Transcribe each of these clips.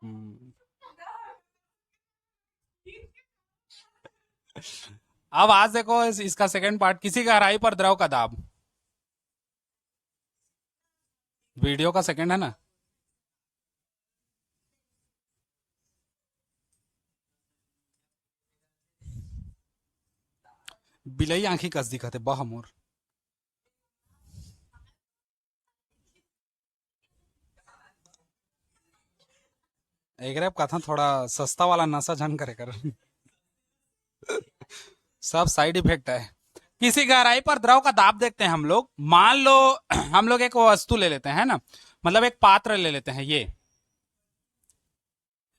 हम्म। अब आज देखो इसका सेकंड पार्ट, किसी गहराई पर द्रव का दाब। वीडियो का सेकंड है ना। बिलई आंखी कस दिखत है बह मोर। एक रे कथा थोड़ा सस्ता वाला नशा झन करे कर। सब साइड इफेक्ट है। किसी गहराई पर द्रव का दाब देखते हैं हम लोग, मान लो हम लोग एक वस्तु ले लेते हैं ना, मतलब एक पात्र ले लेते हैं ये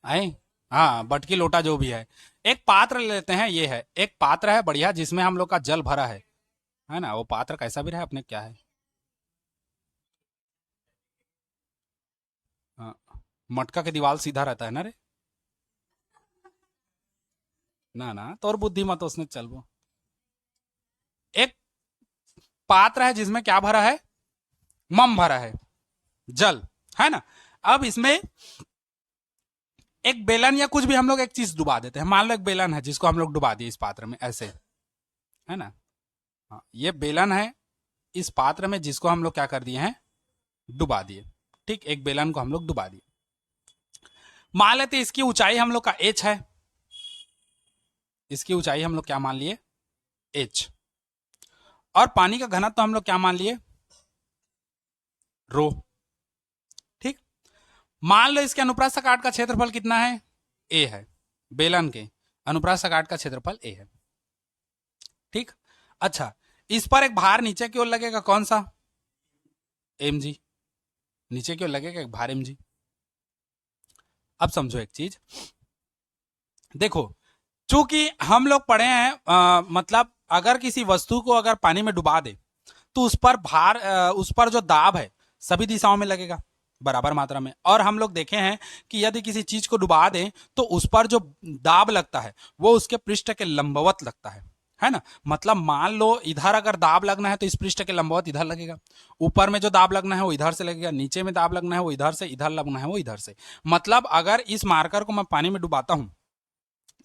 है। हाँ, बटकी लोटा जो भी है। एक पात्र ले लेते हैं, ये है एक पात्र है बढ़िया जिसमें हम लोग का जल भरा है ना। वो पात्र कैसा भी रहे अपने क्या है। हाँ, मटका के दीवार सीधा रहता है ना रे। ना ना, तोर बुद्धि मत उसने चलबो। एक पात्र है जिसमें क्या भरा है, मम भरा है, जल, है ना। अब इसमें एक बेलन या कुछ भी हम लोग एक चीज डुबा देते हैं, मान लो एक बेलन है जिसको हम लोग डुबा दिए इस पात्र में ऐसे, है ना। हाँ, ये बेलन है इस पात्र में जिसको हम लोग क्या कर दिए हैं, डुबा दिए। ठीक, एक बेलन को हम लोग डुबा दिए। मान लेते इसकी ऊंचाई हम लोग का एच है। इसकी ऊंचाई हम लोग क्या मान लिए, एच। और पानी का घनत्व तो हम लोग क्या मान लिए, रो। ठीक, मान लो इसके अनुप्रस्थ काट का क्षेत्रफल कितना है, ए है। बेलन के अनुप्रस्थ काट का क्षेत्रफल ए है। ठीक, अच्छा, इस पर एक भार नीचे की ओर लगेगा, कौन सा, एम जी। नीचे की ओर लगेगा एक भार एम जी। अब समझो एक चीज, देखो, चूंकि हम लोग पढ़े हैं मतलब अगर किसी वस्तु को अगर पानी में डुबा दे तो उस पर भार उस पर जो दाब है सभी दिशाओं में लगेगा बराबर मात्रा में। और हम लोग देखे हैं कि यदि किसी चीज को डुबा दें तो उस पर जो दाब लगता है वो उसके पृष्ठ के लंबवत लगता है ना। मतलब मान लो इधर अगर दाब लगना है तो इस पृष्ठ के लंबवत इधर लगेगा, ऊपर में जो दाब लगना है वो इधर से लगेगा, नीचे में दाब लगना है वो इधर से, इधर लगना है वो इधर से। मतलब अगर इस मार्कर को मैं पानी में डुबाता हूं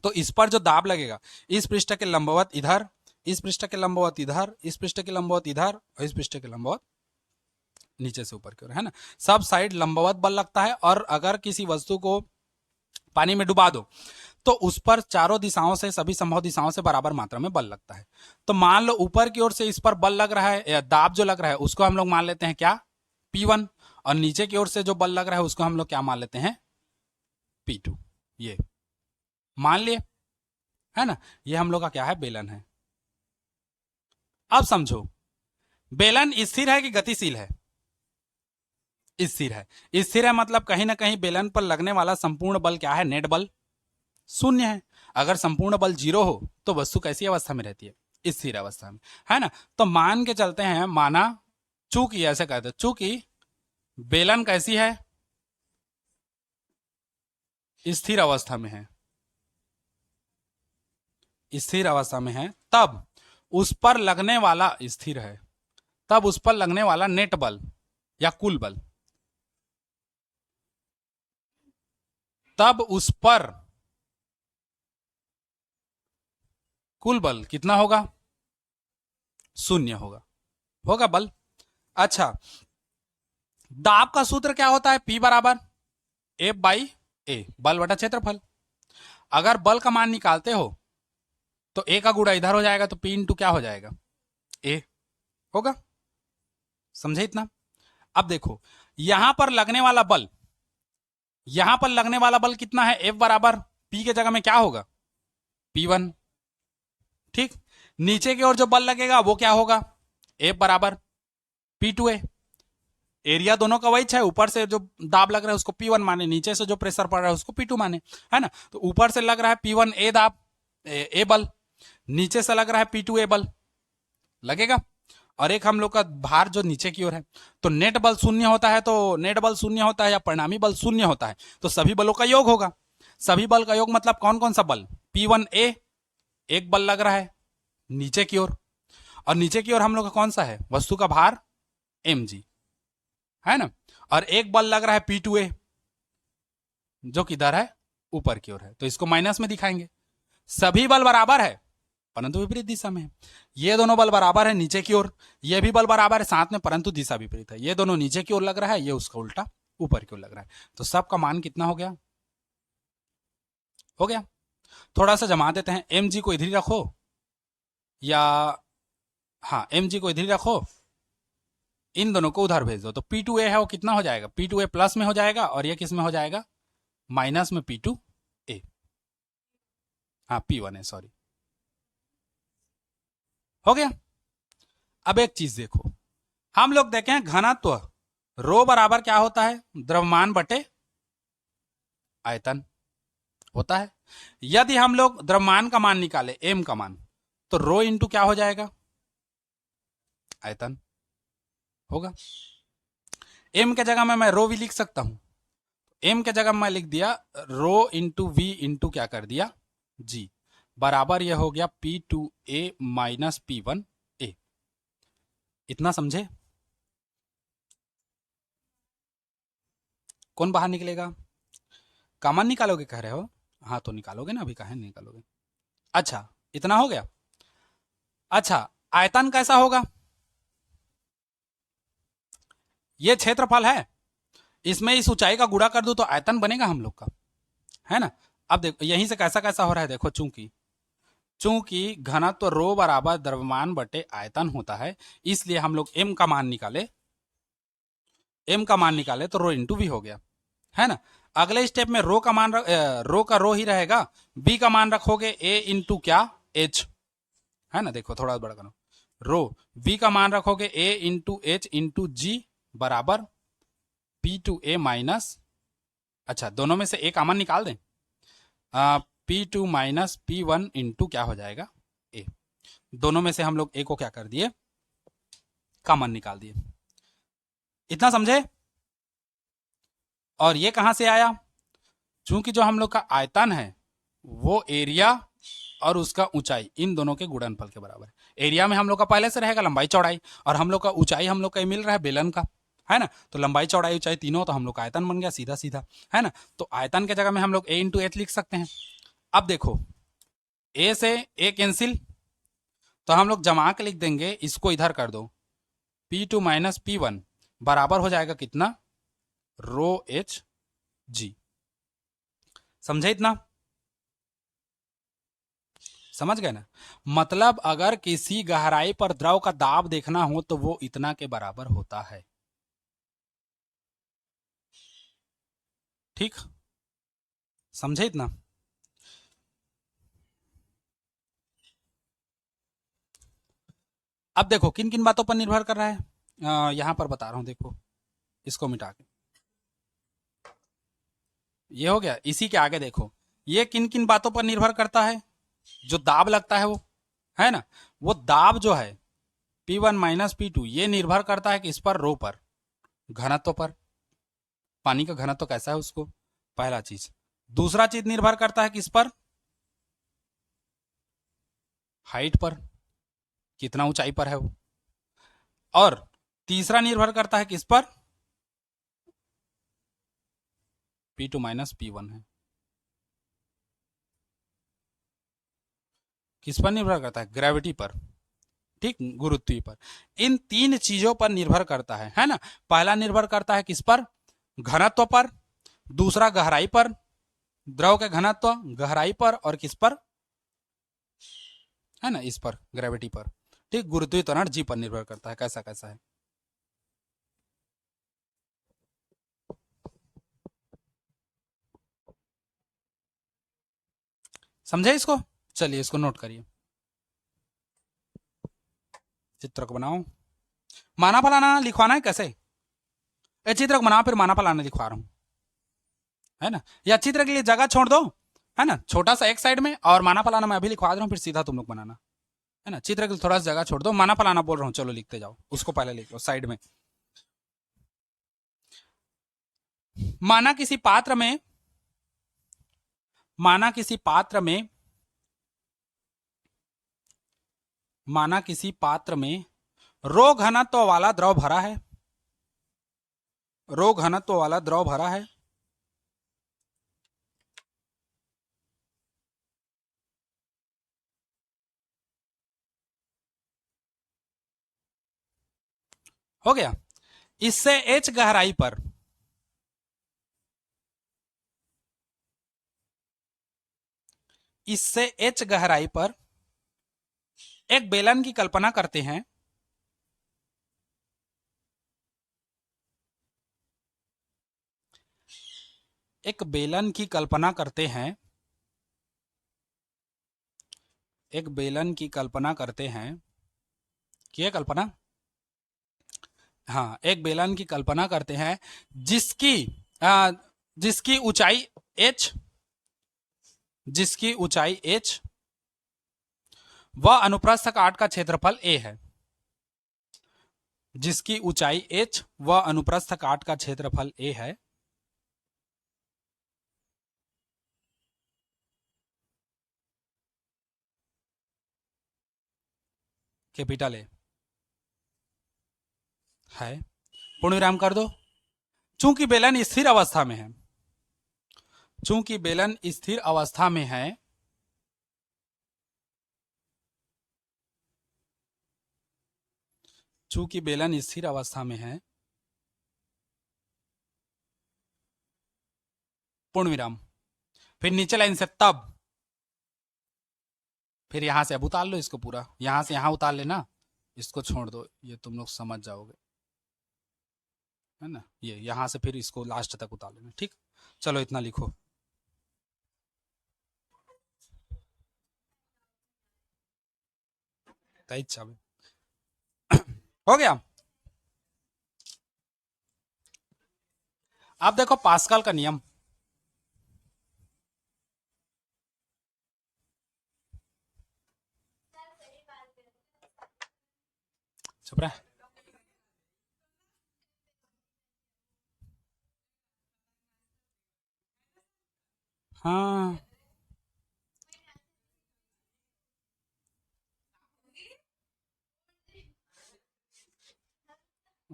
तो इस पर जो दाब लगेगा इस पृष्ठ के लंबवत इधर, इस पृष्ठ के लंबवत इधर, इस पृष्ठ के लंबवत इधर, और इस पृष्ठ के लंबवत नीचे से ऊपर की ओर, है ना। सब साइड लंबवत बल लगता है। और अगर किसी वस्तु को पानी में डुबा दो तो उस पर चारों दिशाओं से, सभी संभव दिशाओं से बराबर मात्रा में बल लगता है। तो मान लो ऊपर की ओर से इस पर बल लग रहा है, या दाब जो लग रहा है उसको हम लोग मान लेते हैं क्या, P1। और नीचे की ओर से जो बल लग रहा है उसको हम लोग क्या मान लेते हैं, P2। ये मान लिए, है ना। ये हम लोग का क्या है, बेलन है। अब समझो, बेलन स्थिर है कि गतिशील है, स्थिर है। स्थिर है मतलब कहीं ना कहीं बेलन पर लगने वाला संपूर्ण बल क्या है, नेट बल शून्य है। अगर संपूर्ण बल जीरो हो तो वस्तु कैसी अवस्था में रहती है, स्थिर अवस्था में, है ना। तो मान के चलते हैं, माना, चूंकि ऐसे कहते हैं, चूंकि बेलन कैसी है, स्थिर अवस्था में है, स्थिर अवस्था में है, तब उस पर लगने वाला स्थिर है, तब उस पर लगने वाला नेट बल या कुल बल, तब उस पर कुल बल कितना होगा, शून्य होगा, होगा बल। अच्छा, दाब का सूत्र क्या होता है, P बराबर F बाई ए, बल बटा क्षेत्रफल। अगर बल का मान निकालते हो तो ए का गुणा इधर हो जाएगा तो P इंटू क्या हो जाएगा, ए होगा। समझे इतना। अब देखो, यहां पर लगने वाला बल, यहां पर लगने वाला बल कितना है, F बराबर P के जगह में क्या होगा, P1। ठीक, नीचे की ओर जो बल लगेगा वो क्या होगा, F बराबर P2A। एरिया दोनों का वही है, ऊपर से जो दाब लग रहा है उसको P1 माने, नीचे से जो प्रेशर पड़ रहा है उसको P2 माने, है ना। तो ऊपर से लग रहा है P1 ए दाब, ए बल, नीचे से लग रहा है P2 ए बल लगेगा। और एक हम लोग का भार जो नीचे की ओर है, तो नेट बल शून्य होता है, तो नेट बल शून्य होता है या परिणामी बल शून्य होता है, तो सभी बलों का योग होगा। सभी बल का योग मतलब कौन कौन सा बल, P1A एक बल लग रहा है नीचे की ओर, और नीचे की ओर हम लोग का कौन सा है, वस्तु का भार mg, है ना। और एक बल लग रहा है P2A जो किधर है, ऊपर की ओर है, तो इसको माइनस में दिखाएंगे। सभी बल बराबर है परंतु विपरीत दिशा में है। ये दोनों बल बराबर है नीचे की ओर, ये भी बल बराबर है साथ में परंतु दिशा विपरीत है। ये दोनों नीचे की ओर लग रहा है, ये उसका उल्टा ऊपर की ओर लग रहा है। तो सबका मान कितना हो गया? हो गया। थोड़ा सा जमा देते हैं, एम जी को इधर ही रखो, या हाँ एम जी को इधर ही रखो, इन दोनों को उधर भेज दो। तो पी टू ए है वो कितना हो जाएगा? पी टू ए प्लस में हो जाएगा और ये किस में हो जाएगा? माइनस में पी टू ए, हाँ पी वन है, सॉरी। हो गया। अब एक चीज देखो, हम लोग देखें घनत्व रो बराबर क्या होता है? द्रव्यमान बटे आयतन होता है। यदि हम लोग द्रव्यमान का मान निकाले, एम का मान, तो रो इंटू क्या हो जाएगा? आयतन होगा। एम के जगह में मैं रो भी लिख सकता हूं। एम के जगह मैं लिख दिया रो इंटू वी इंटू क्या कर दिया? जी, बराबर यह हो गया P two A minus P one A. इतना समझे? कौन बाहर निकलेगा? कॉमन निकालोगे कह रहे हो? हाँ तो निकालोगे ना, अभी काहे नहीं निकालोगे? अच्छा, इतना हो गया। अच्छा, आयतन कैसा होगा? ये क्षेत्रफल है, इसमें इस ऊंचाई का गुणा कर दो तो आयतन बनेगा हम लोग का, है ना। अब देखो यहीं से कैसा कैसा हो रहा है, देखो चूंकि चूंकि घनत्व रो बराबर द्रव्यमान बटे आयतन होता है, इसलिए हम लोग एम का मान निकाले, एम का मान निकाले तो रो इंटू वी हो गया, है ना। अगले स्टेप में रो का मान रो का रो ही रहेगा, बी का मान रखोगे ए इंटू क्या? एच, है ना। देखो थोड़ा बड़ा करो, रो वी का मान रखोगे ए इंटू एच इंटू जी बराबर पी टू ए माइनस, अच्छा दोनों में से एक कॉमन निकाल दें, P two minus P one into क्या हो जाएगा? ए। दोनों में से हम लोग ए को क्या कर दिए? कॉमन निकाल दिए। इतना समझे? और ये कहां से आया? चूंकि जो हम लोग का आयतन है वो एरिया और उसका ऊंचाई इन दोनों के गुणनफल के बराबर है। एरिया में हम लोग का पहले से रहेगा लंबाई चौड़ाई, और हम लोग का ऊंचाई हम लोग का मिल रहा है बेलन का, है ना। तो लंबाई चौड़ाई ऊंचाई तीनों, तो हम लोग का आयतन बन गया सीधा सीधा, है ना। तो आयतन के जगह में हम लोग ए इंटू एच लिख सकते हैं। अब देखो ए से ए कैंसिल, तो हम लोग जमा के लिख देंगे, इसको इधर कर दो, P two minus P one बराबर हो जाएगा कितना? Rho H G. समझे? इतना समझ गए ना? मतलब अगर किसी गहराई पर द्रव का दाब देखना हो तो वो इतना के बराबर होता है। ठीक, समझे? इतना अब देखो किन किन बातों पर निर्भर कर रहा है, यहां पर बता रहा हूं, देखो इसको मिटा के ये हो गया। इसी के आगे देखो ये किन किन बातों पर निर्भर करता है? जो दाब लगता है वो, है ना। वो दाब जो है P1 माइनस P2 ये निर्भर करता है किस पर? रो पर, घनत्व पर। पानी का घनत्व कैसा है उसको, पहला चीज। दूसरा चीज निर्भर करता है किस पर? हाइट पर, कितना ऊंचाई पर है वो। और तीसरा निर्भर करता है किस पर? P2 माइनस P1 है। किस पर निर्भर करता है? ग्रेविटी पर, ठीक, गुरुत्व पर। इन तीन चीजों पर निर्भर करता है ना। पहला निर्भर करता है किस पर? घनत्व पर। दूसरा गहराई पर, द्रव के घनत्व गहराई पर, और किस पर? है ना, इस पर, ग्रेविटी पर। ठीक, गुरुत्वीय त्वरण जी पर निर्भर करता है। कैसा कैसा है? समझे इसको? चलिए इसको नोट करिए, चित्र को बनाओ। माना फलाना लिखवाना है कैसे? ये चित्र को बनाओ, फिर माना फलाना लिखवा रहा हूं, है ना। या चित्र के लिए जगह छोड़ दो, है ना, छोटा सा एक साइड में, और माना फलाना मैं अभी लिखवा दे रहा हूं, फिर सीधा तुम लोग बनाना, है ना। चित्र के लिए थोड़ा सा जगह छोड़ दो, माना फलाना बोल रहा हूं, चलो लिखते जाओ, उसको पहले लिख लो साइड में। माना किसी पात्र में, माना किसी पात्र में, माना किसी पात्र में रो घनत्व वाला द्रव भरा है, रो घनत्व वाला द्रव भरा है। हो गया। इससे h गहराई पर इससे h गहराई पर एक बेलन की कल्पना करते हैं। एक बेलन की कल्पना करते हैं। एक बेलन की कल्पना करते हैं। किए कल्पना? हाँ, एक बेलन की कल्पना करते हैं जिसकी आ, जिसकी ऊंचाई h, जिसकी ऊंचाई h व अनुप्रस्थ काट का क्षेत्रफल a है। जिसकी ऊंचाई h व अनुप्रस्थ काट का क्षेत्रफल a है। कैपिटल ए है। पूर्ण विराम कर दो। चूंकि बेलन स्थिर अवस्था में है, चूंकि बेलन स्थिर अवस्था में है, चूंकि बेलन स्थिर अवस्था में है, पूर्ण विराम, फिर नीचे लाइन से तब, फिर यहां से अब उतार लो इसको पूरा, यहां से यहां उतार लेना, इसको छोड़ दो, ये तुम लोग समझ जाओगे, है ना। ये यहां से फिर इसको लास्ट तक उतार लेना, ठीक। चलो इतना लिखो। इच्छा में हो गया। अब देखो पास्कल का नियम। चुप रहा। हाँ,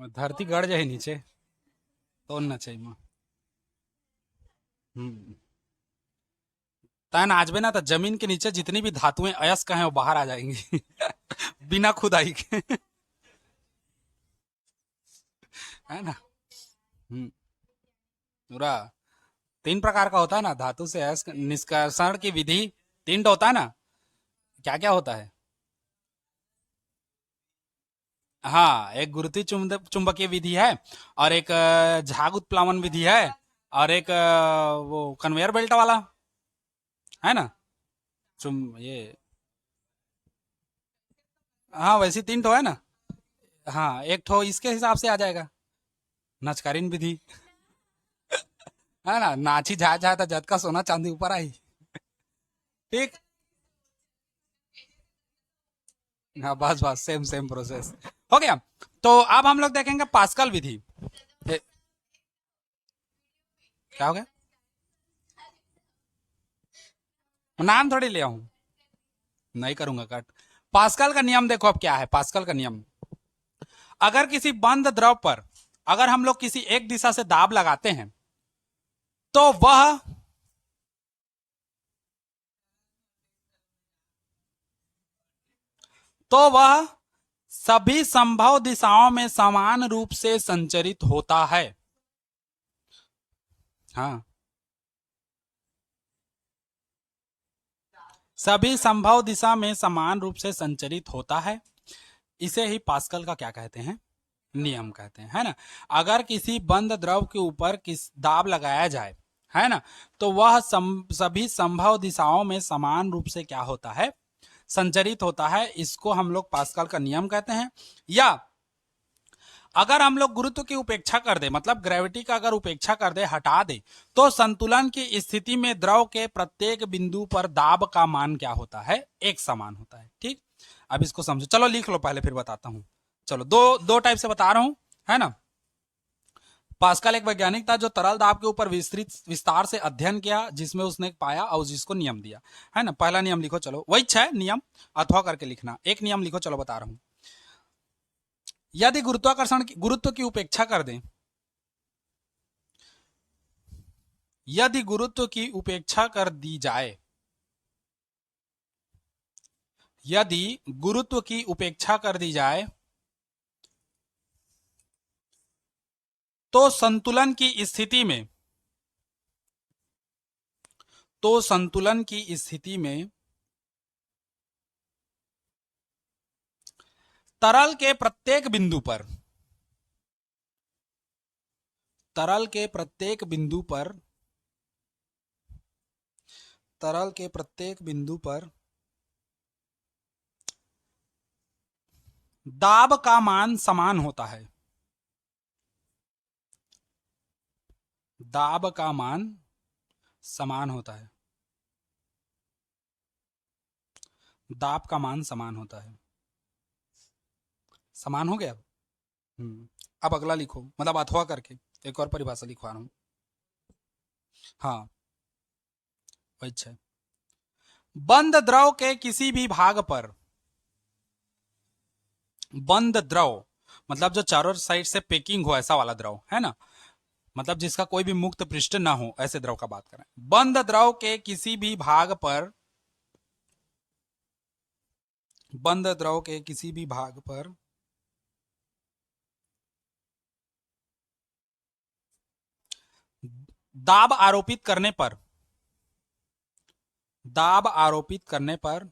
धरती गड़ जाए नीचे तो ना चाहिए माँ। हम्म। तन आज भी ना तो जमीन के नीचे जितनी भी धातुएं अयस्क हैं वो बाहर आ जाएंगी बिना खुदाई के, है ना। हम्म। पूरा 3 प्रकार का होता है ना धातु से अयस्क निष्कर्षण की विधि। 3 तो होता है ना। क्या क्या होता है? हाँ, एक गुरुत्वीय चुंबकीय विधि है, और एक झाग उत्प्लावन विधि है, और एक वो कन्वेयर बेल्ट वाला, है ना। चुम ये हाँ, वैसे 3 तो है ना। हाँ, एक ठो इसके हिसाब से आ जाएगा, नचकारीन विधि, है ना। नाची जा जा तो जद का सोना चांदी ऊपर आई, ठीक। हाँ, बस बस सेम सेम प्रोसेस। हो गया। तो अब हम लोग देखेंगे पास्कल विधि। क्या हो गया? नाम थोड़ी ले आऊं, नहीं करूंगा कट। पास्कल का नियम देखो, अब क्या है पास्कल का नियम। अगर किसी बंद द्रव पर अगर हम लोग किसी एक दिशा से दाब लगाते हैं तो वह सभी संभव दिशाओं में समान रूप से संचरित होता है। हाँ, सभी संभव दिशा में समान रूप से संचरित होता है। इसे ही पास्कल का क्या कहते हैं? नियम कहते हैं, है ना। अगर किसी बंद द्रव के ऊपर किस दाब लगाया जाए, है ना, तो वह सभी संभव दिशाओं में समान रूप से क्या होता है? संचरित होता है। इसको हम लोग पास्कल का नियम कहते हैं। या अगर हम लोग गुरुत्व की उपेक्षा कर दे, मतलब ग्रेविटी का अगर उपेक्षा कर दे, हटा दे, तो संतुलन की स्थिति में द्रव के प्रत्येक बिंदु पर दाब का मान क्या होता है? एक समान होता है, ठीक। अब इसको समझो, चलो लिख लो पहले फिर बताता हूं। चलो दो दो टाइप से बता रहा हूं, है ना। पास्कल एक वैज्ञानिक था जो तरल दाब के ऊपर विस्तृत विस्तार से अध्ययन किया, जिसमें उसने पाया और जिसको नियम दिया, है ना। पहला नियम लिखो, चलो वही 6 नियम अथवा करके लिखना। एक नियम लिखो, चलो बता रहा हूं। यदि गुरुत्व की उपेक्षा कर दें, यदि गुरुत्व की उपेक्षा कर दी जाए, यदि गुरुत्व की उपेक्षा कर दी जाए तो संतुलन की स्थिति में तो संतुलन की स्थिति में तरल के प्रत्येक बिंदु पर तरल के प्रत्येक बिंदु पर तरल के प्रत्येक बिंदु पर दाब का मान समान होता है। दाब का मान समान होता है। दाब का मान समान होता है। समान हो गया। अब अगला लिखो, मतलब अथवा करके एक और परिभाषा लिखवा रहा हूं। हाँ अच्छा, बंद द्रव के किसी भी भाग पर, बंद द्रव मतलब जो चारों साइड से पैकिंग हो, ऐसा वाला द्रव है ना, मतलब जिसका कोई भी मुक्त पृष्ठ ना हो, ऐसे द्रव का बात करें। बंद द्रव के किसी भी भाग पर, बंद द्रव के किसी भी भाग पर दाब आरोपित करने पर, दाब आरोपित करने पर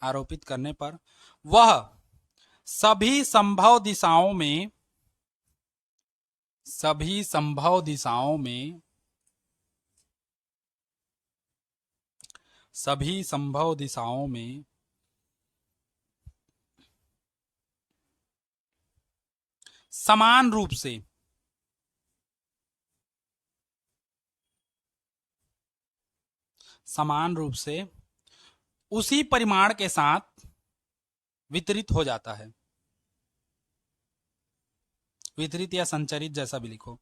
आरोपित करने पर वह सभी संभव दिशाओं में, सभी संभव दिशाओं में, सभी संभव दिशाओं में समान रूप से, समान रूप से उसी परिमाण के साथ वितरित हो जाता है। वितरित या संचरित जैसा भी लिखो,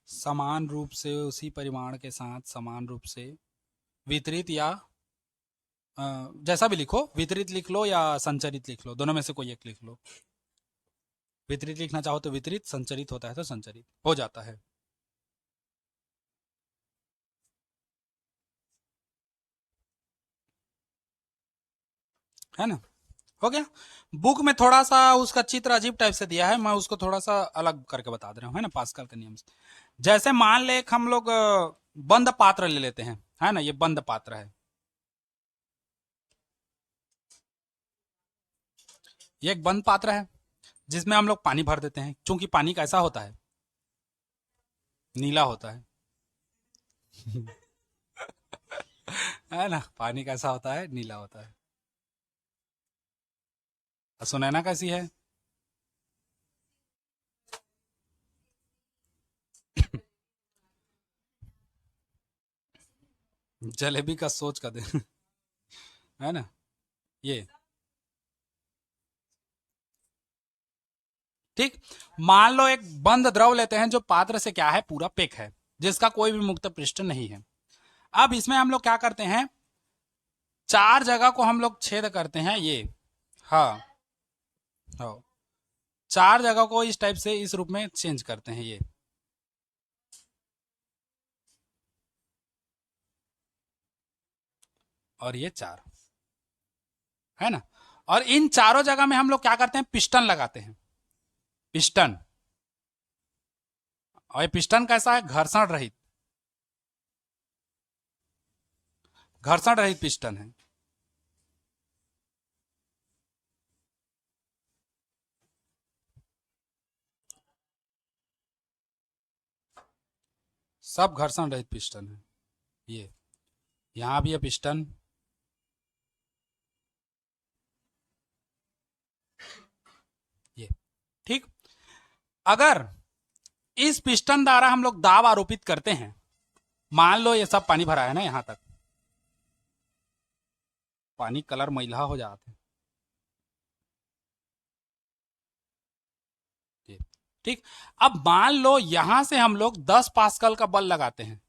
समान रूप से उसी परिमाण के साथ समान रूप से वितरित, या जैसा भी लिखो, वितरित लिख लो या संचरित लिख लो, दोनों में से कोई एक लिख लो। वितरित लिखना चाहो तो वितरित, संचरित होता है तो संचरित हो जाता है। है ना, हो गया। बुक में थोड़ा सा उसका चित्र अजीब टाइप से दिया है, मैं उसको थोड़ा सा अलग करके बता दे रहा हूँ, है ना, पास्कल के नियम से। जैसे मान ले हम लोग बंद पात्र ले लेते हैं, है ना, ये बंद पात्र है, ये एक बंद पात्र है जिसमें हम लोग पानी भर देते हैं। चूंकि पानी कैसा होता है, नीला होता है है ना, पानी कैसा होता है, नीला होता है। सुनैना कैसी है जलेबी का सोच का दे है ना, ये ठीक। मान लो एक बंद द्रव लेते हैं जो पात्र से क्या है, पूरा पैक है, जिसका कोई भी मुक्त पृष्ठ नहीं है। अब इसमें हम लोग क्या करते हैं, चार जगह को हम लोग छेद करते हैं, ये हाँ हाँ, चार जगह को इस टाइप से इस रूप में चेंज करते हैं, ये और ये चार, है ना। और इन चारों जगह में हम लोग क्या करते हैं, पिस्टन लगाते हैं, पिस्टन। और ये पिस्टन कैसा है, घर्षण रहित, घर्षण रहित पिस्टन है। सब घर्षण रहित पिस्टन है। ये यहां भी है पिस्टन, ये ठीक। अगर इस पिस्टन द्वारा हम लोग दाब आरोपित करते हैं, मान लो ये सब पानी भरा है ना, यहां तक पानी कलर मैला हो जाते हैं, ठीक। अब मान लो यहां से हम लोग 10 पास्कल का बल लगाते हैं,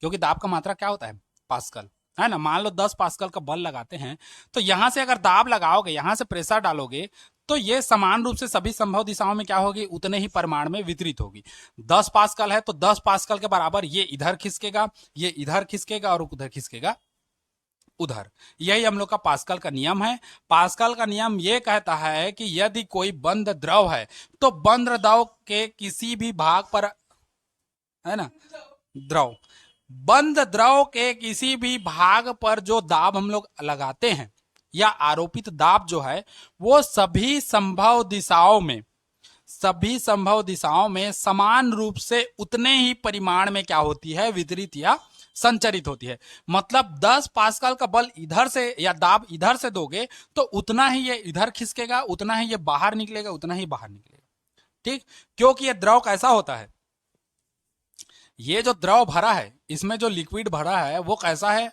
क्योंकि दाब का मात्रा क्या होता है, पास्कल, है ना। मान लो 10 पास्कल का बल लगाते हैं, तो यहां से अगर दाब लगाओगे, यहां से प्रेशर डालोगे, तो ये समान रूप से सभी संभव दिशाओं में क्या होगी, उतने ही परिमाण में वितरित होगी। 10 पास्कल है तो 10 पास्कल के बराबर ये इधर खिसकेगा, ये इधर खिसकेगा और उधर खिसकेगा उधर। यही हम लोग का पास्कल का नियम है। पास्कल का नियम ये कहता है कि यदि कोई बंद द्रव है तो बंद द्रव के किसी भी भाग पर, है ना, द्रव, बंद द्रव के किसी भी भाग पर जो दाब हम लोग लगाते हैं या आरोपित दाब जो है वो सभी संभव दिशाओं में समान रूप से उतने ही परिमाण में क्या होती है, वितरित या संचरित होती है। मतलब 10 पास्कल का बल इधर से या दाब इधर से दोगे तो उतना ही ये इधर खिसकेगा, उतना ही ये बाहर निकलेगा, उतना ही बाहर निकलेगा। ठीक, क्योंकि ये द्रव कैसा होता है, ये जो द्रव भरा है इसमें जो लिक्विड भरा है वो कैसा है,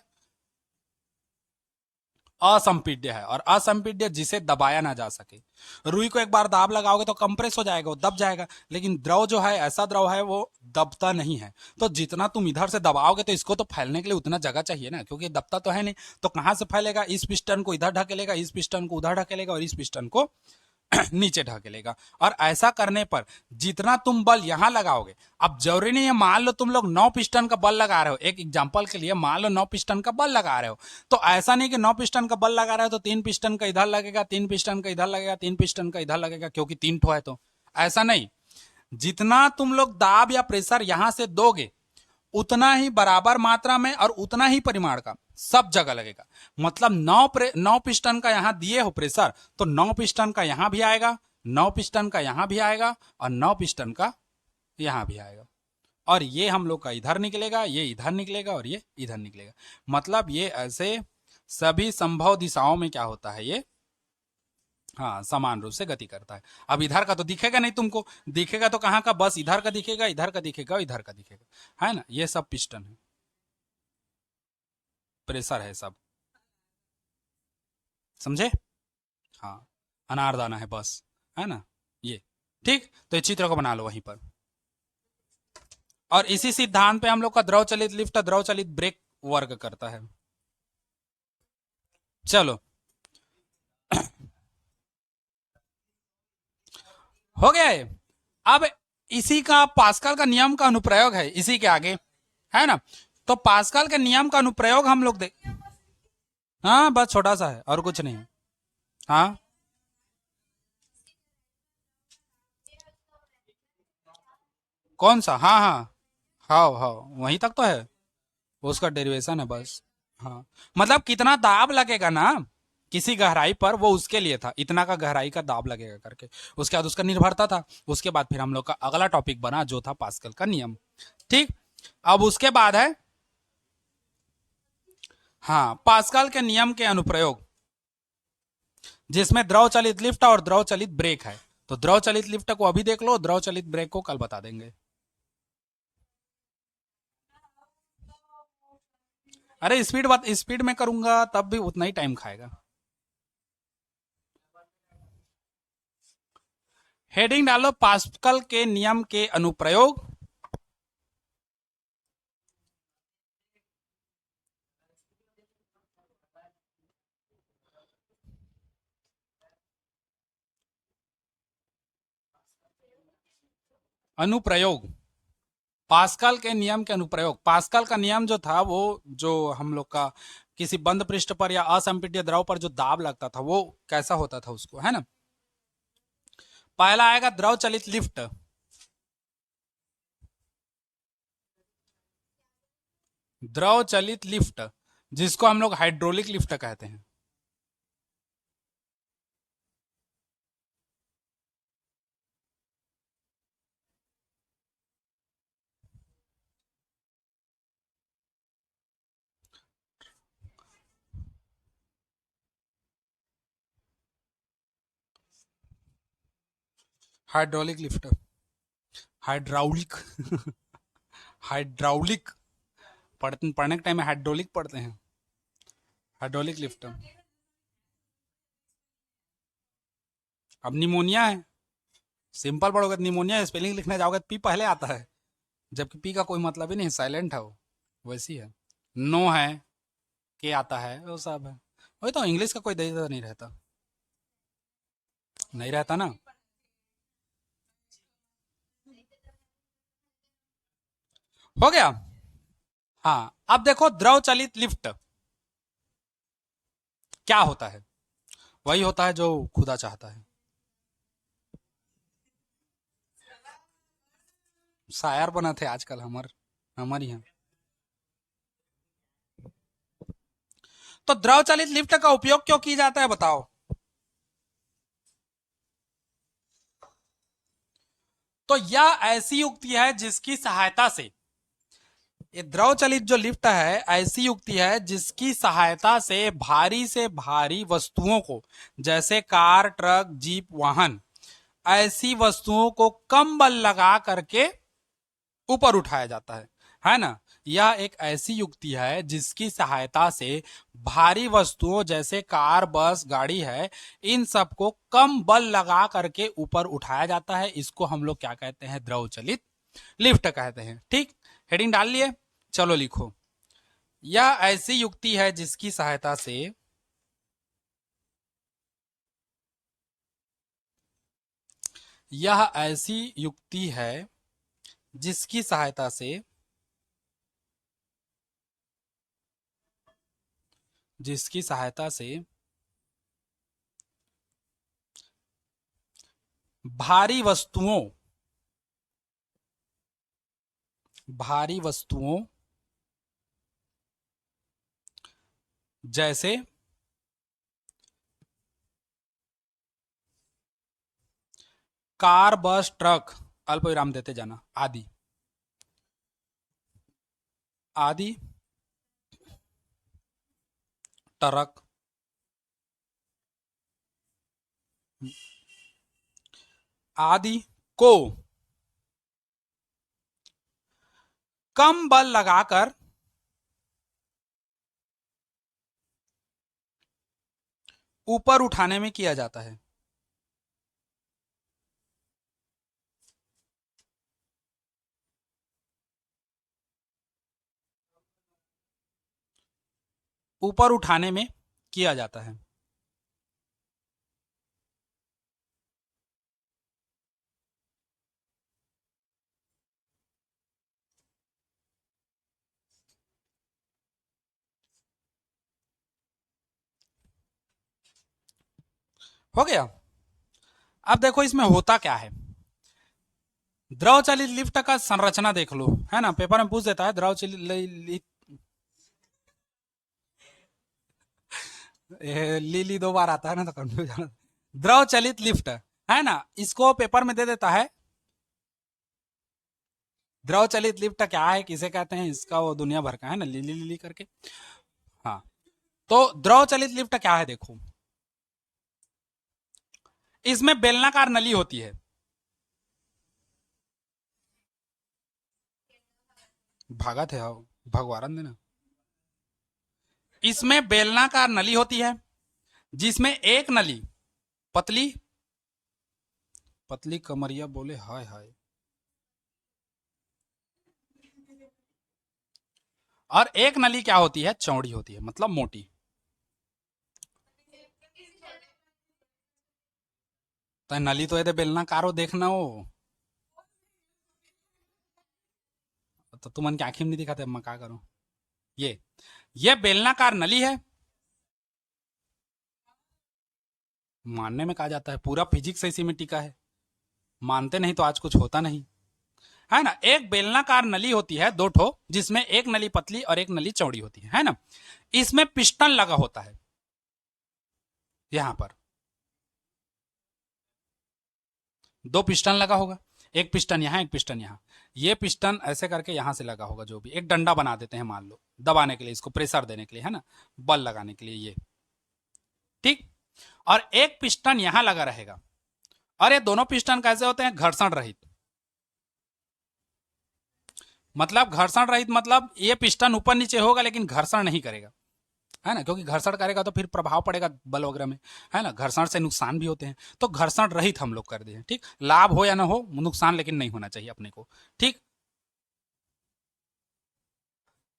असंपीड्य है। और असंपीड्य जिसे दबाया ना जा सके। रुई को एक बार दाब लगाओगे तो कंप्रेस हो जाएगा, वो दब जाएगा, लेकिन द्रव जो है ऐसा द्रव है वो दबता नहीं है। तो जितना तुम इधर से दबाओगे तो इसको तो फैलने के लिए उतना जगह चाहिए ना, क्योंकि दबता तो है नहीं। तो कहां से फैलेगा, इस पिस्टन को इधर ढकेलेगा, इस पिस्टन को उधर ढकेलेगा और इस पिस्टन को नीचे ढकेलेगा। और ऐसा करने पर जितना तुम बल यहां लगाओगे, अब जरूरी नहीं है, मान लो तुम लोग 9 पिस्टन का बल लगा रहे हो, एक एग्जांपल के लिए मान लो 9 पिस्टन का बल लगा रहे हो, तो ऐसा नहीं कि 9 पिस्टन का बल लगा रहे हो तो 3 पिस्टन का इधर लगेगा, 3 पिस्टन का इधर लगेगा, 3 पिस्टन का इधर लगेगा, क्योंकि 3 ठो है। तो ऐसा नहीं, जितना तुम लोग दाब या प्रेशर यहां से दोगे उतना ही बराबर मात्रा में और उतना ही परिमाण का सब जगह लगेगा। मतलब 9 पिस्टन का यहां दिए हो प्रेशर, तो 9 पिस्टन का यहां भी आएगा, 9 पिस्टन का यहां भी आएगा और 9 पिस्टन का यहां भी आएगा। और ये हम लोग का इधर निकलेगा, ये इधर निकलेगा और ये इधर निकलेगा। मतलब ये ऐसे सभी संभव दिशाओं में क्या होता है, ये हाँ समान रूप से गति करता है। अब इधर का तो दिखेगा नहीं तुमको, दिखेगा तो कहाँ का, बस इधर का दिखेगा, इधर का दिखेगा, इधर का दिखेगा, है ना। ये सब पिस्टन है, प्रेशर है सब, समझे। हाँ, अनारदाना है बस, है ना ये। ठीक, तो इस चित्र को बना लो वहीं पर। और इसी सिद्धांत पे हम लोग का द्रव चलित लिफ्ट, द्रव चलित ब्रेक वर्क करता है। चलो हो गया है। अब इसी का पास्कल का नियम का अनुप्रयोग है इसी के आगे, है ना। तो पास्कल के नियम का अनुप्रयोग हम लोग देख, हाँ बस छोटा सा है और कुछ नहीं है। हाँ कौन सा, हाँ हाँ हाँ हाँ वहीं तक तो है, उसका डेरिवेशन है बस। हाँ मतलब कितना दाब लगेगा ना किसी गहराई पर, वो उसके लिए था, इतना का गहराई का दाब लगेगा करके। उसके बाद उसका निर्भरता था। उसके बाद फिर हम लोग का अगला टॉपिक बना जो था पास्कल का नियम। ठीक, अब उसके बाद है हाँ पास्कल के नियम के अनुप्रयोग, जिसमें द्रव चलित लिफ्ट और द्रव चलित ब्रेक है। तो द्रव चलित लिफ्ट को अभी देख लो, द्रव चलित ब्रेक को कल बता देंगे। अरे स्पीड में करूंगा तब भी उतना ही टाइम खाएगा। हेडिंग डालो पास्कल के नियम के अनुप्रयोग। अनुप्रयोग, पास्कल के नियम के अनुप्रयोग। पास्कल का नियम जो था वो, जो हम लोग का किसी बंद पृष्ठ पर या असंपीड्य द्रव पर जो दाब लगता था वो कैसा होता था उसको, है ना। पहला आएगा द्रव चलित लिफ्ट। द्रव चलित लिफ्ट जिसको हम लोग हाइड्रोलिक लिफ्ट कहते हैं। हाइड्रोलिक लिफ्ट, हाइड्राउलिक हाइड्राउलिक पढ़ने के टाइम में हाइड्रोलिक पढ़ते हैं, हाइड्रोलिक लिफ्ट। अब निमोनिया है, सिंपल पढ़ोगे तो निमोनिया, स्पेलिंग लिखने जाओगे तो पी पहले आता है, जबकि पी का कोई मतलब ही नहीं, साइलेंट है वो, वैसी है। नो है, के आता है, वो सब है। वही तो इंग्लिश का कोई दर्द नहीं रहता। नहीं रहता ना। हो गया। हाँ, अब देखो द्रव चलित लिफ्ट क्या होता है। वही होता है जो खुदा चाहता है। शायर बना थे आजकल हमारे यहाँ। तो द्रव चलित लिफ्ट का उपयोग क्यों किया जाता है बताओ। तो यह ऐसी युक्ति है जिसकी सहायता ये द्रव चलित जो लिफ्ट है ऐसी युक्ति है जिसकी सहायता से भारी वस्तुओं को, जैसे कार, ट्रक, जीप, वाहन, ऐसी वस्तुओं को कम बल लगा करके ऊपर उठाया जाता है ना। यह एक ऐसी युक्ति है जिसकी सहायता से भारी वस्तुओं जैसे कार, बस, गाड़ी है, इन सबको कम बल लगा करके ऊपर उठाया जाता है। इसको हम लोग क्या कहते हैं, द्रव चलित लिफ्ट कहते हैं। ठीक, हेडिंग डाल लिए, चलो लिखो। यह ऐसी युक्ति है जिसकी सहायता से यह ऐसी युक्ति है जिसकी सहायता से जिसकी सहायता से भारी वस्तुओं भारी वस्तुओं जैसे कार, बस, ट्रक, अल्प विराम देते जाना, आदि आदि ट्रक आदि को कम बल लगाकर ऊपर उठाने में किया जाता है। ऊपर उठाने में किया जाता है। हो गया। अब देखो इसमें होता क्या है। द्रव चलित लिफ्ट का संरचना देख लो, है ना, पेपर में पूछ देता है द्रव चलित ली दो बार आता है ना तो कंफ्यूज। द्रव चलित लिफ्ट है ना, इसको पेपर में दे देता है। द्रव चलित लिफ्ट क्या है, किसे कहते हैं, इसका वो दुनिया भर का है ना, लीली लीली करके। हाँ, तो द्रव चलित लिफ्ट क्या है देखो। इसमें बेलनाकार नली होती है। भागा थे हाँ, भगवान देना। इसमें बेलनाकार नली होती है जिसमें एक नली पतली पतली कमरिया बोले हाय हाय, और एक नली क्या होती है, चौड़ी होती है, मतलब मोटी। तो नली तो ये बेलनाकार हो, देखना हो तो तुमन की आंखी में नहीं दिखाते, मैं क्या करूं। ये ये बेलनाकार नली है। मानने में कहा जाता है, पूरा फिजिक्स इसी में टिका है। मानते नहीं तो आज कुछ होता नहीं, है ना। एक बेलनाकार नली होती है, दो ठो, जिसमें एक नली पतली और एक नली चौड़ी होती है ना। इसमें पिस्टन लगा होता है यहां पर, दो पिस्टन लगा होगा, एक पिस्टन यहां, एक पिस्टन यहां। ये पिस्टन ऐसे करके यहां से लगा होगा, जो भी एक डंडा बना देते हैं मान लो, दबाने के लिए, इसको प्रेशर देने के लिए, है ना, बल लगाने के लिए ये। ठीक, और एक पिस्टन यहां लगा रहेगा। और ये दोनों पिस्टन कैसे होते हैं, घर्षण रहित। मतलब घर्षण रहित मतलब ये पिस्टन ऊपर नीचे होगा लेकिन घर्षण नहीं करेगा, है ना, क्योंकि घर्षण करेगा तो फिर प्रभाव पड़ेगा बल वगैरह में, है ना, घर्षण से नुकसान भी होते हैं। तो घर्षण रहित हम लोग कर दिए। ठीक, लाभ हो या ना हो, नुकसान लेकिन नहीं होना चाहिए अपने को। ठीक,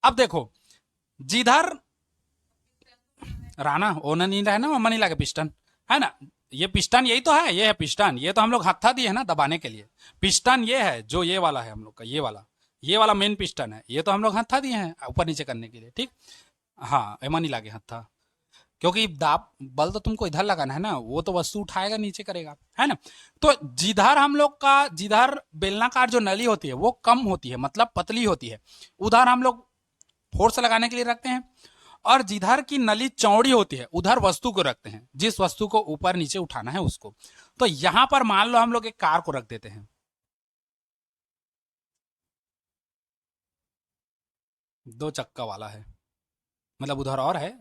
अब देखो, जिधर राना ओना नहीं रहे ना, मनी लागे पिस्टन, है ना, ये पिस्टन यही तो है, ये है पिस्टन, ये तो हम लोग हत्था दिए है ना दबाने के लिए। पिस्टन ये है जो ये वाला है हम लोग का, ये वाला मेन पिस्टन है, ये तो हम लोग हत्था दिए हैं ऊपर नीचे करने के लिए, ठीक। हाँ एमा नहीं लागे हत्था, क्योंकि दाब बल तो तुमको इधर लगाना है ना, वो तो वस्तु उठाएगा नीचे करेगा, है ना। तो जिधर हम लोग का, जिधर बेलनाकार जो नली होती है वो कम होती है, मतलब पतली होती है, उधर हम लोग फोर्स लगाने के लिए रखते हैं। और जिधर की नली चौड़ी होती है उधर वस्तु को रखते हैं, जिस वस्तु को ऊपर नीचे उठाना है उसको। तो यहां पर मान लो हम लोग एक कार को रख देते हैं, 2 चक्का वाला है, मतलब उधर और है,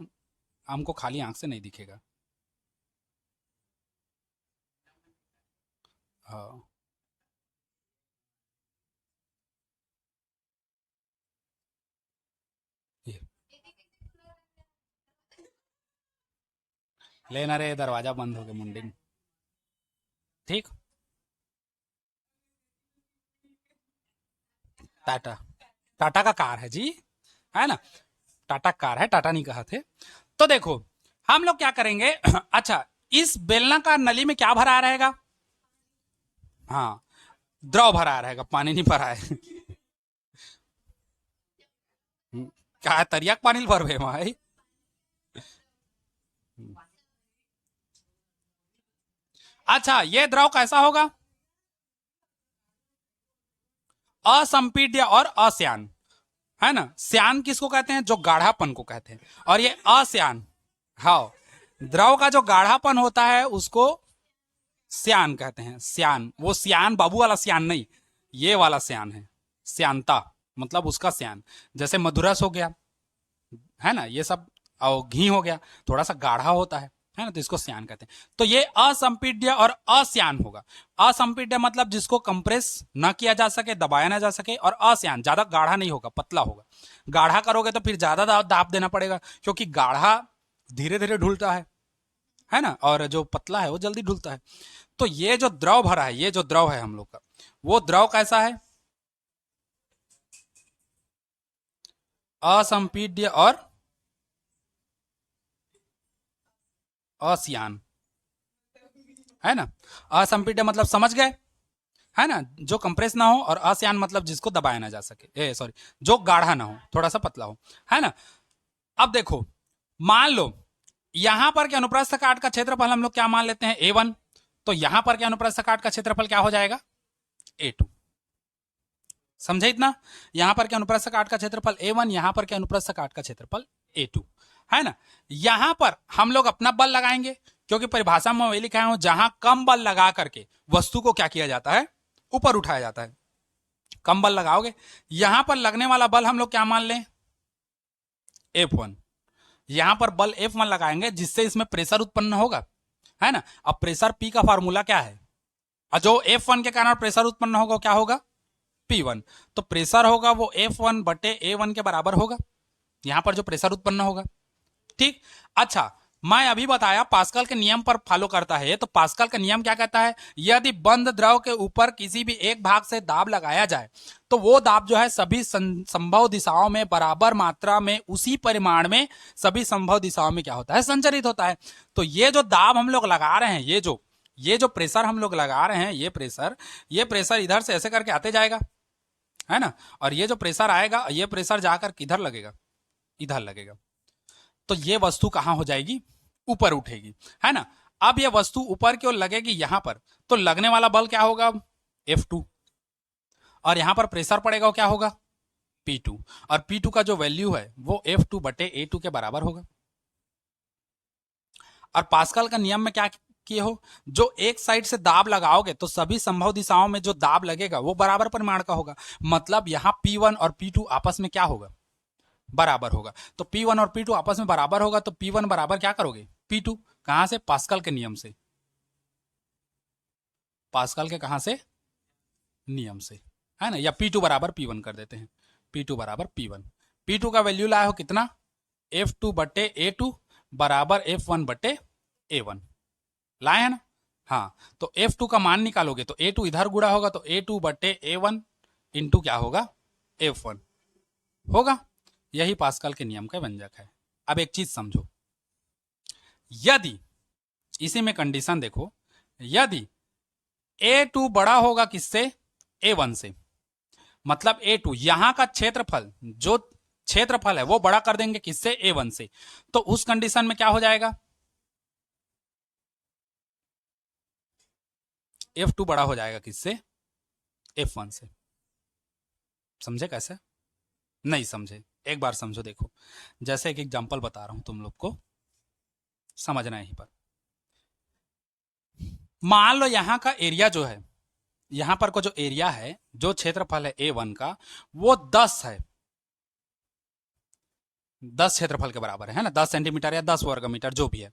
हमको खाली आंख से नहीं दिखेगा। हाँ ये लेना रे, दरवाजा बंद हो गया मुंडी। ठीक। टाटा, टाटा का कार है जी, है ना, टाटा कार है, टाटा नहीं कहा थे। तो देखो हम लोग क्या करेंगे अच्छा, इस बेलनाकार नली में क्या भरा रहेगा? हाँ, द्रव भरा रहेगा, पानी नहीं भरा है क्या है, तरिया के पानी भर भाई। अच्छा, ये द्रव कैसा होगा? असंपीड्य और अश्यान, है ना। श्यान किसको कहते हैं? जो गाढ़ापन को कहते हैं। और ये अश्यान, हाँ, द्रव का जो गाढ़ापन होता है उसको श्यान कहते हैं। श्यान, वो श्यान बाबू वाला श्यान नहीं, ये वाला श्यान है, श्यानता, मतलब उसका श्यान। जैसे मधुरस हो गया, है ना, ये सब, और घी हो गया, थोड़ा सा गाढ़ा होता है ना, तो इसको श्यान कहते हैं। तो ये असंपीड्य और अश्यान होगा। असंपीड्य मतलब जिसको कंप्रेस ना किया जा सके, दबाया ना जा सके, और अश्यान ज्यादा गाढ़ा नहीं होगा, पतला होगा। गाढ़ा करोगे तो फिर ज्यादा दाब देना पड़ेगा, क्योंकि गाढ़ा धीरे धीरे ढुलता है ना, और जो पतला है वो जल्दी ढुलता है। तो ये जो द्रव भरा है, ये जो द्रव है हम लोग का, वो द्रव कैसा है? असंपीड्य और अश्यान, है ना। असंपीड्य मतलब समझ गए, है ना, जो कंप्रेस ना हो, और अश्यान मतलब जिसको दबाया ना जा सके, ए सॉरी, जो गाढ़ा ना हो, थोड़ा सा पतला हो, है ना। अब देखो, मान लो यहां पर के अनुप्रस्थ काट का क्षेत्रफल हम लोग क्या मान लेते हैं? A1। तो यहां पर के अनुप्रस्थ काट का क्षेत्रफल क्या हो जाएगा? A2। समझे इतना? यहां पर के अनुप्रस्थ काट का क्षेत्रफल A1, यहां पर के अनुप्रस्थ काट का क्षेत्रफल A2, है ना। यहां पर हम लोग अपना बल लगाएंगे, क्योंकि परिभाषा में वही लिखा है, जहां कम बल लगा करके वस्तु को क्या किया जाता है? ऊपर उठाया जाता है। कम बल लगाओगे, यहां पर लगने वाला बल हम लोग क्या मान लें? F1। यहां पर बल F1 लगाएंगे, जिससे इसमें प्रेशर उत्पन्न होगा, है ना। अब प्रेशर P का फॉर्मूला क्या है? और जो F1 के कारण प्रेशर उत्पन्न होगा क्या होगा? P1। तो प्रेशर होगा वो F1 बटे A1 के बराबर होगा, यहां पर जो प्रेशर उत्पन्न होगा, ठीक। अच्छा, मैं अभी बताया पास्कल के नियम पर फॉलो करता है, तो पास्कल का नियम क्या कहता है? यदि बंद द्रव के ऊपर किसी भी एक भाग से दाब लगाया जाए, तो वो दाब जो है सभी संभव दिशाओं में बराबर मात्रा में, उसी परिमाण में सभी संभव दिशाओं में क्या होता है? संचरित होता है। तो ये जो दाब हम लोग लगा रहे हैं, ये जो प्रेशर हम लोग लगा रहे हैं, ये प्रेशर इधर से ऐसे करके आते जाएगा, है ना। और ये जो प्रेशर आएगा, ये प्रेशर जाकर किधर लगेगा? इधर लगेगा। तो ये वस्तु कहां हो जाएगी? ऊपर उठेगी, है ना। अब ये वस्तु ऊपर की ओर लगेगी यहां पर, तो लगने वाला बल क्या होगा? F2। और यहां पर प्रेशर पड़ेगा, क्या होगा? P2। और P2 का जो वैल्यू है वो F2 बटे A2 के बराबर होगा। और पास्कल का नियम में क्या किए हो? जो एक साइड से दाब लगाओगे तो सभी संभव दिशाओं में जो दाब लगेगा वो बराबर परिमाण का होगा। मतलब यहां P1 और P2 आपस में क्या होगा? बराबर होगा। तो P1 और P2 आपस में बराबर होगा, तो P1 बराबर क्या करोगे? P2। कहां से? पास्कल के नियम से। पास्कल के कहां से? नियम से, है ना। या P2 बराबर P1 कर देते हैं। P2 बराबर P1। P2 का वैल्यू लाया हो कितना? F2 बटे A2 बराबर F1 बटे A1 लाए, है ना। हाँ, तो F2 का मान निकालोगे तो A2 इधर गुड़ा होगा, तो A2 बटे A1 इंटू क्या होगा? F1 होगा। यही पास्कल के नियम का व्यंजक है। अब एक चीज समझो, यदि इसी में कंडीशन देखो, यदि A2 बड़ा होगा किससे, A1 से, मतलब A2 यहां का क्षेत्रफल, जो क्षेत्रफल है वो बड़ा कर देंगे किससे, A1 से, तो उस कंडीशन में क्या हो जाएगा, F2 बड़ा हो जाएगा किससे, F1 से। समझे कैसे, नहीं समझे, एक बार समझो, देखो जैसे एक एग्जांपल बता रहा हूं तुम लोग को, समझना यहीं पर। मान लो यहां का एरिया जो है, यहां पर को जो एरिया है, जो क्षेत्रफल है A1 का, वो 10 है, 10 क्षेत्रफल के बराबर है ना, 10 सेंटीमीटर या 10 वर्ग मीटर जो भी है।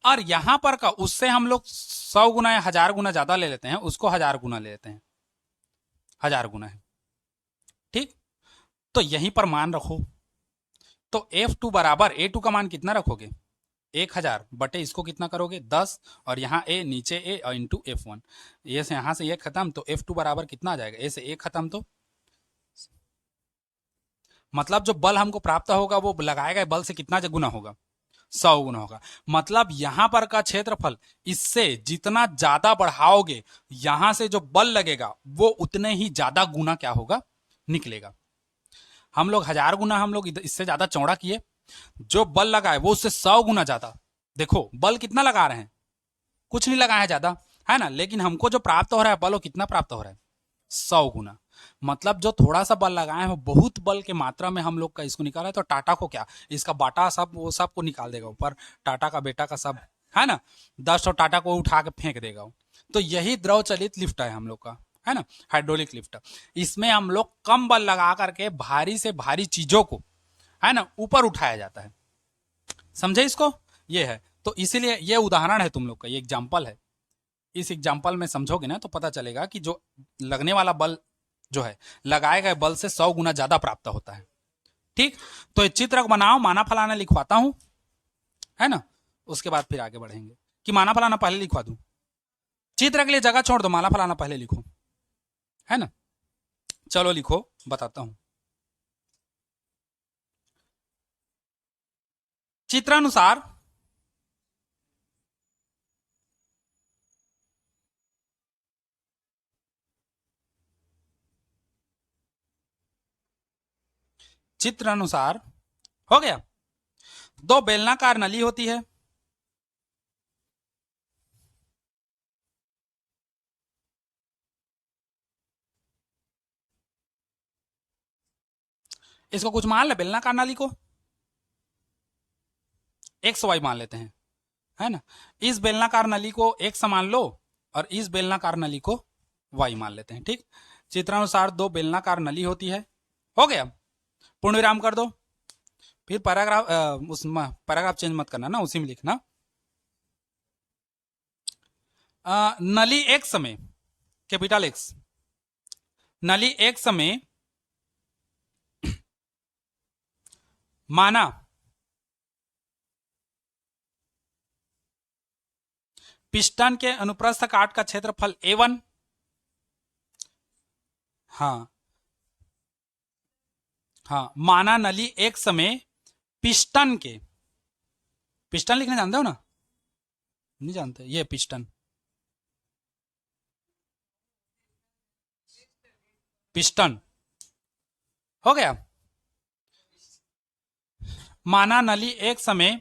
और यहां पर का उससे हम लोग 100 गुना या 1000 गुना ज्यादा ले लेते हैं, उसको 1000 गुना ले लेते हैं, 1000 गुना है, ठीक। तो यहीं पर मान रखो, तो F2 बराबर A2 का मान कितना रखोगे, 1000 बटे इसको कितना करोगे 10, और यहाँ ए नीचे ए और इंटू F1, ये से यहां से ये खत्म, तो F2 बराबर कितना आ जाएगा, ए से ए खत्म, तो मतलब जो बल हमको प्राप्त होगा वो लगाए गए बल से कितना गुना होगा, 100 गुना होगा। मतलब यहां पर का क्षेत्रफल इससे जितना ज्यादा बढ़ाओगे, यहां से जो बल लगेगा वो उतने ही ज्यादा गुना क्या होगा, निकलेगा। हम लोग 1000 गुना हम लोग इससे ज्यादा चौड़ा किए, जो बल लगाए वो उससे 100 गुना ज्यादा। देखो बल कितना लगा रहे हैं, कुछ नहीं लगाया ज्यादा, है ना, लेकिन हमको जो प्राप्त हो रहा है बल वो कितना प्राप्त हो रहा है, 100 गुना। मतलब जो थोड़ा सा बल लगाए हैं बहुत बल के मात्रा में हम लोग का इसको निकाला है, तो टाटा को क्या, इसका बाटा सब वो सबको निकाल देगा ऊपर, टाटा का बेटा का सब, है ना, 10 टाटा को उठा के फेंक देगा वो। तो यही द्रव चलित लिफ्ट है हम लोग का, है ना, हाइड्रोलिक लिफ्ट। इसमें हम लोग कम बल लगा करके भारी से भारी चीजों को, है ना, ऊपर उठाया जाता है। समझे इसको, ये है। तो इसीलिए ये उदाहरण है तुम लोग का, ये एग्जाम्पल है। इस एग्जाम्पल में समझोगे ना तो पता चलेगा कि जो लगने वाला बल जो है, लगाए गए बल से 100 गुना ज्यादा प्राप्त होता है, ठीक। तो ये चित्र बनाओ, माना फलाना लिखवाता हूं, है ना, उसके बाद फिर आगे बढ़ेंगे। कि माना फलाना पहले लिखवा दूं, चित्र के लिए जगह छोड़ दो, माना फलाना पहले लिखो, है ना। चलो लिखो, बताता हूं। चित्रानुसार चित्र अनुसार हो गया, दो बेलनाकार नली होती है, इसको कुछ मान ले, बेलनाकार नली को एक्स वाई मान लेते हैं, है ना। इस बेलनाकार नली को एक्स मान लो, और इस बेलनाकार नली को वाई मान लेते हैं, ठीक। चित्रानुसार दो बेलनाकार नली होती है, हो गया, पूर्ण विराम कर दो। फिर पैराग्राफ, उस पैराग्राफ चेंज मत करना ना, उसी में लिखना। नली एक समय, कैपिटल एक्स, नली एक समय माना पिस्टन के अनुप्रस्थ काट का क्षेत्रफल A1, हाँ हाँ, माना नली एक समय पिस्टन के, पिस्टन लिखना जानते हो ना, नहीं जानते, ये पिस्टन, पिस्टन, हो गया। माना नली एक समय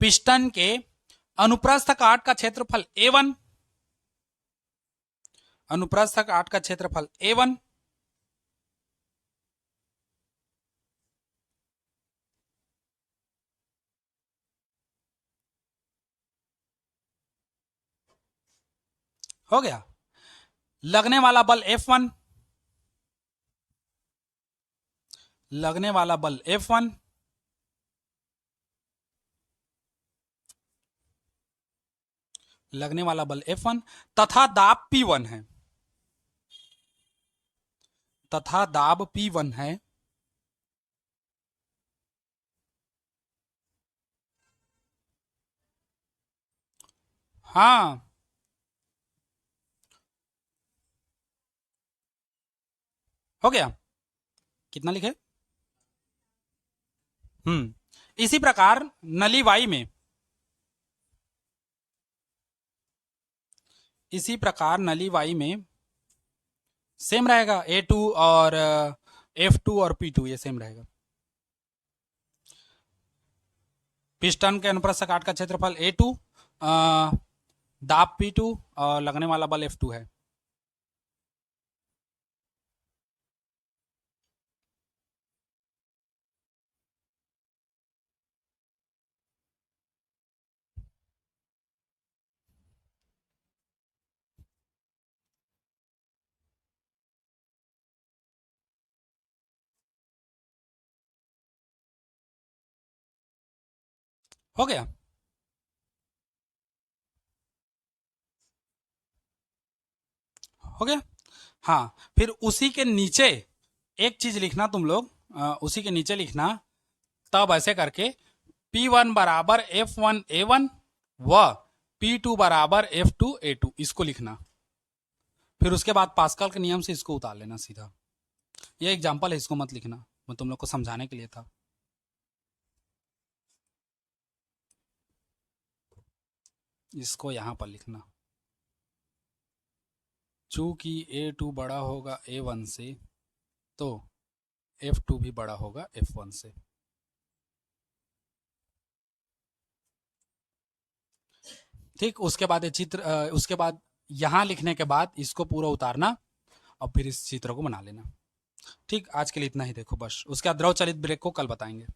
पिस्टन के अनुप्रस्थ काट का क्षेत्रफल A1, अनुप्रस्थ काट का क्षेत्रफल A1, हो गया। लगने वाला बल F1, लगने वाला बल F1, लगने वाला बल F1 तथा दाब P1 है, तथा दाब P1 है, हाँ हो गया। कितना लिखे, इसी प्रकार नली वाई में, इसी प्रकार नली वाई में सेम रहेगा, A2 और F2 और P2 ये सेम रहेगा। पिस्टन के अनुप्रस्थ काट का क्षेत्रफल A2, दाब P2 और लगने वाला बल F2 है। हो गया। हो गया। हाँ, फिर उसी के नीचे एक चीज लिखना तुम लोग, उसी के नीचे लिखना, तब ऐसे करके P1 बराबर F1A1 व P2 बराबर F2A2 इसको लिखना। फिर उसके बाद पास्कल के नियम से इसको उतार लेना सीधा। ये एग्जांपल है, इसको मत लिखना, मैं तुम लोग को समझाने के लिए था। इसको यहां पर लिखना। चूंकि A2 बड़ा होगा A1 से, तो F2 भी बड़ा होगा F1 से। ठीक, उसके बाद ये चित्र, उसके बाद यहां लिखने के बाद इसको पूरा उतारना और फिर इस चित्र को बना लेना। ठीक, आज के लिए इतना ही। देखो बस, उसके बाद द्रव चलित ब्रेक को कल बताएंगे।